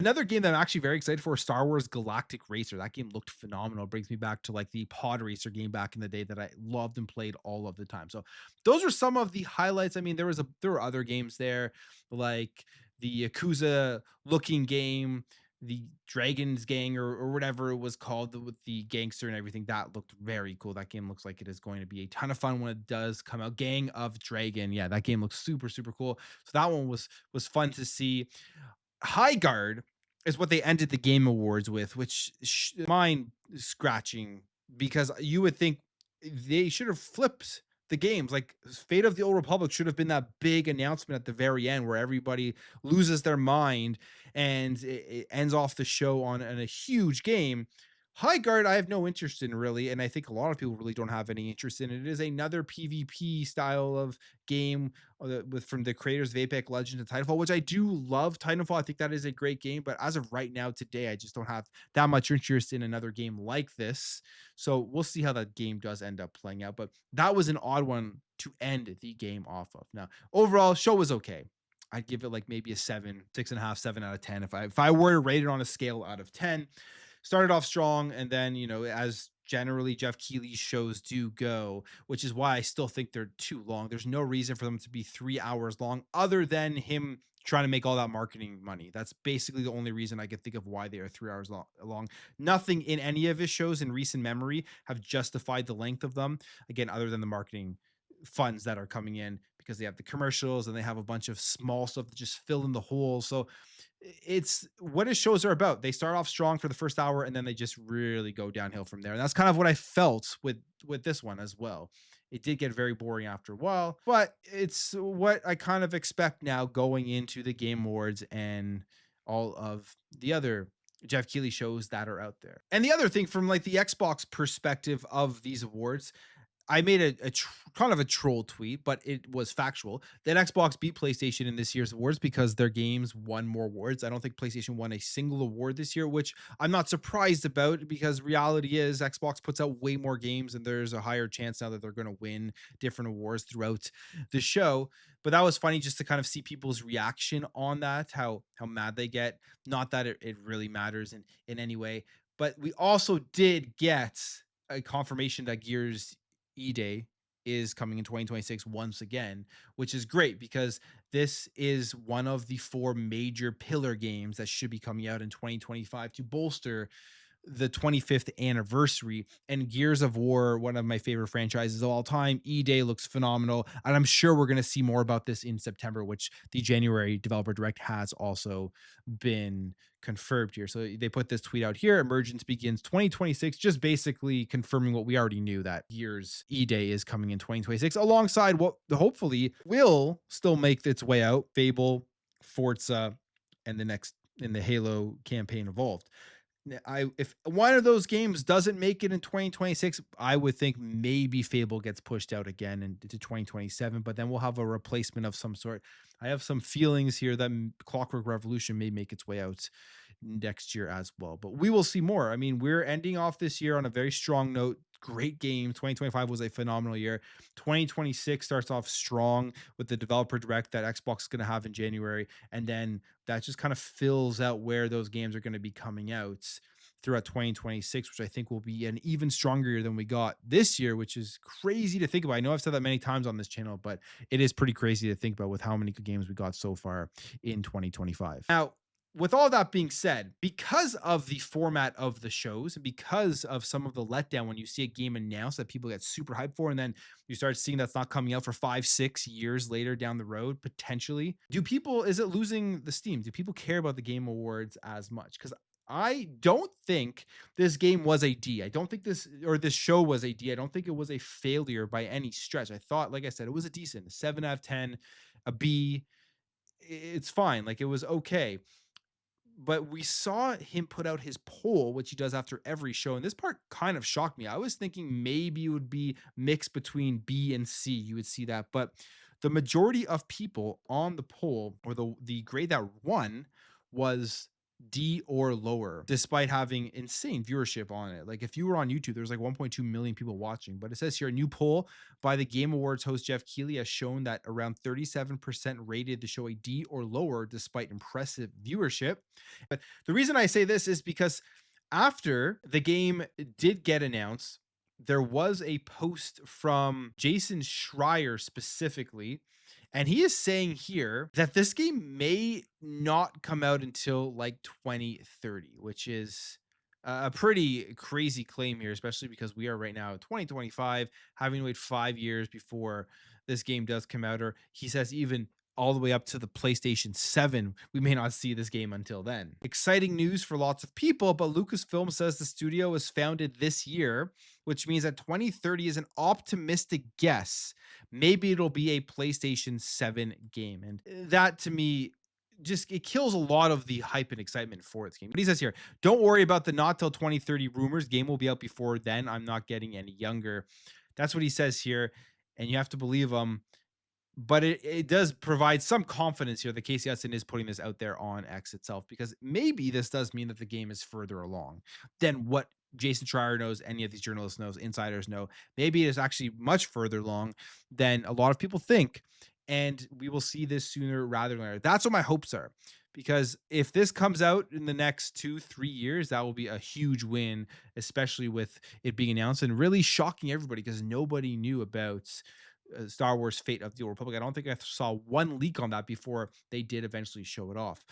Another game that I'm actually very excited for, Star Wars Galactic Racer. That game looked phenomenal. It brings me back to like the Pod Racer game back in the day that I loved and played all of the time. So those are some of the highlights. I mean, there were other games there, like the Yakuza looking game, the Dragon's Gang or whatever it was called with the gangster and everything. That looked very cool. That game looks like it is going to be a ton of fun when it does come out. Gang of Dragon. Yeah, that game looks super, super cool. So that one was fun to see. High Guard is what they ended the Game Awards with, which mind scratching because you would think they should have flipped the games. Like Fate of the Old Republic should have been that big announcement at the very end where everybody loses their mind and it ends off the show on a huge game. High Guard, I have no interest in really, and I think a lot of people really don't have any interest in it. It is another PvP style of game with from the creators of Apex Legends and Titanfall, which I do love. Titanfall, I think that is a great game, but as of right now, today, I just don't have that much interest in another game like this. So we'll see how that game does end up playing out. But that was an odd one to end the game off of. Now, overall, show was okay. I'd give it like maybe a 7, 6.5, 7 out of 10. If I were to rate it on a scale out of 10, started off strong, and then as generally Jeff Keighley's shows do go, which is why I still think they're too long. There's no reason for them to be 3 hours long other than him trying to make all that marketing money. That's basically the only reason I can think of why they are 3 hours long. Nothing in any of his shows in recent memory have justified the length of them, again, other than the marketing funds that are coming in because they have the commercials and they have a bunch of small stuff that just fill in the holes. So it's what his shows are about. They start off strong for the first hour and then they just really go downhill from there. And that's kind of what I felt with this one as well. It did get very boring after a while, but it's what I kind of expect now going into the Game Awards and all of the other Jeff Keighley shows that are out there. And the other thing from like the Xbox perspective of these awards, I made kind of a troll tweet, but it was factual that Xbox beat PlayStation in this year's awards because their games won more awards. I don't think PlayStation won a single award this year, which I'm not surprised about because reality is Xbox puts out way more games and there's a higher chance now that they're going to win different awards throughout the show. But that was funny just to kind of see people's reaction on that, how mad they get. Not that it really matters in any way, but we also did get a confirmation that Gears eDay is coming in 2026 once again, which is great because this is one of the four major pillar games that should be coming out in 2025 to bolster the 25th anniversary. And Gears of War, one of my favorite franchises of all time. eDay looks phenomenal, and I'm sure we're going to see more about this in September, which the January developer direct has also been confirmed here. So they put this tweet out here: emergence begins 2026, just basically confirming what we already knew, that Gears eDay is coming in 2026 alongside what hopefully will still make its way out, Fable, Forza, and the next in the Halo campaign Evolved. If one of those games doesn't make it in 2026, I would think maybe Fable gets pushed out again into 2027, but then we'll have a replacement of some sort. I have some feelings here that Clockwork Revolution may make its way out next year as well, but we will see more. I mean, we're ending off this year on a very strong note. Great game. 2025 was a phenomenal year. 2026 starts off strong with the developer direct that Xbox is going to have in January, and then that just kind of fills out where those games are going to be coming out throughout 2026, which I think will be an even stronger year than we got this year, which is crazy to think about. I know I've said that many times on this channel, but it is pretty crazy to think about with how many good games we got so far in 2025. Now, with all that being said, because of the format of the shows and because of some of the letdown when you see a game announced that people get super hyped for, and then you start seeing that's not coming out for 5, 6 years later down the road, potentially, is it losing the steam? Do people care about the Game Awards as much? Because I don't think this game was a D. I don't think this show was a D. I don't think it was a failure by any stretch. I thought, like I said, it was a decent 7 out of 10, a B. It's fine. Like it was okay, but we saw him put out his poll, which he does after every show. And this part kind of shocked me. I was thinking maybe it would be mixed between B and C. You would see that. But the majority of people on the poll, or the grade that won, was D or lower, despite having insane viewership on it. Like if you were on YouTube, there's like 1.2 million people watching. But it says here a new poll by the Game Awards host Jeff Keighley has shown that around 37% rated the show a D or lower despite impressive viewership. But the reason I say this is because after the game did get announced, there was a post from Jason Schreier specifically, and he is saying here that this game may not come out until like 2030, which is a pretty crazy claim here, especially because we are right now in 2025, having to wait 5 years before this game does come out. Or he says even all the way up to the PlayStation 7, we may not see this game until then. Exciting news for lots of people, but Lucasfilm says the studio was founded this year, which means that 2030 is an optimistic guess. Maybe it'll be a PlayStation 7 game. And that to me, just it kills a lot of the hype and excitement for its game. But he says here, don't worry about the not till 2030 rumors. Game will be out before then. I'm not getting any younger. That's what he says here. And you have to believe him, but it does provide some confidence here that Casey Hudson is putting this out there on X itself, because maybe this does mean that the game is further along than what Jason Schreier knows, any of these journalists knows, insiders know. Maybe it is actually much further along than a lot of people think, and we will see this sooner rather than later. That's what my hopes are, because if this comes out in the next 2-3 years, that will be a huge win, especially with it being announced and really shocking everybody because nobody knew about Star Wars Fate of the Old Republic. I don't think I saw one leak on that before they did eventually show it off.